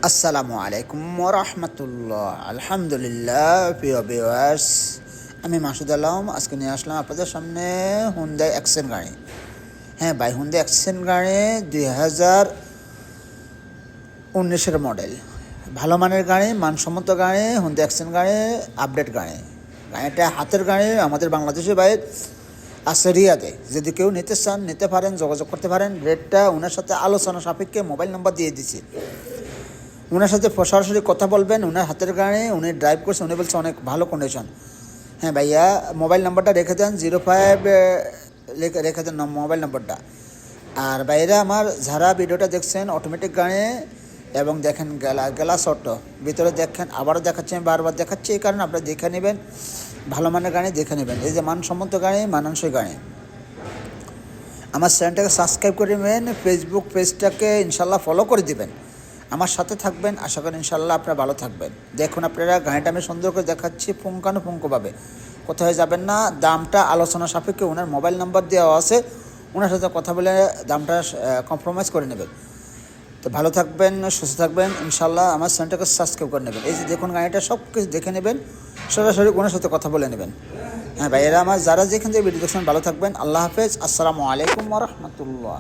আসসালামু আলাইকুম ওরহমতুল্লাহ। আলহামদুলিল্লাহ। প্রিয় ভিউয়ার্স, আমি মাসুদ আলম আজকে নিয়ে আসলাম আপনাদের সামনে হুন্ডাই অ্যাকসেন্ট গাড়ি। হ্যাঁ ভাই, হুন্ডাই অ্যাকসেন্ট গাড়ি 2019-এর মডেল, ভালো মানের গাড়ি, মানসম্মত গাড়ি, হুন্ডাই অ্যাকসেন্ট গাড়ি, আপডেট গাড়ি। গাড়িটা হাতের গাড়ি, আমাদের বাংলাদেশি বাইর আছে রিয়াদে। যদি কেউ নিতে চান নিতে পারেন, যোগাযোগ করতে পারেন। রেটটা ওনার সাথে আলোচনা সাপেক্ষে মোবাইল নাম্বার দিয়ে দিছি, ওনার সাথে সরাসরি কথা বলবেন। ওনার হাতের গাড়ি, উনি ড্রাইভ করছে, উনি বলছে অনেক ভালো কন্ডিশন। হ্যাঁ ভাইয়া, মোবাইল নাম্বারটা রেখে দেন, 05 রেখে দেন মোবাইল নাম্বারটা। আর বাইরে আমার যারা ভিডিওটা দেখছেন অটোমেটিক গাড়ি এবং দেখেন গ্লাস অটো ভিতরে দেখেন, আবারও দেখাচ্ছি, আমি বারবার দেখাচ্ছি এই কারণে আপনারা দেখে নেবেন, ভালো মানের গাড়ি দেখে নেবেন। এই যে মানসম্মত গাড়ি, মানানসই গাড়ি। আমার চ্যানেলটাকে সাবস্ক্রাইব করে নেবেন, ফেসবুক পেজটাকে ইনশাল্লাহ ফলো করে দিবেন, আমার সাথে থাকবেন। আশা করি ইনশাল্লাহ আপনারা ভালো থাকবেন। দেখুন আপনারা, গাড়িটা আমি সুন্দর করে দেখাচ্ছি পুঙ্খানুপুঙ্খভাবে, কোথায় যাবেন না। দামটা আলোচনা সাপেক্ষে, ওনার মোবাইল নাম্বার দেওয়া আছে, ওনার সাথে কথা বলে দামটা কম্প্রোমাইজ করে নেবেন। তো ভালো থাকবেন, সুস্থ থাকবেন ইনশাল্লাহ। আমার চ্যানেলটাকে সাবস্ক্রাইব করে নেবেন। এই যে দেখুন গাড়িটা, সব কিছু দেখে নেবেন, সরাসরি ওনার সাথে কথা বলে নেবেন। হ্যাঁ ভাইয়েরা আমার, যারা যেখান থেকে ভিডিও দেখছেন ভালো থাকবেন। আল্লাহ হাফেজ। আসসালামু আলাইকুম ওয়া রাহমাতুল্লাহ।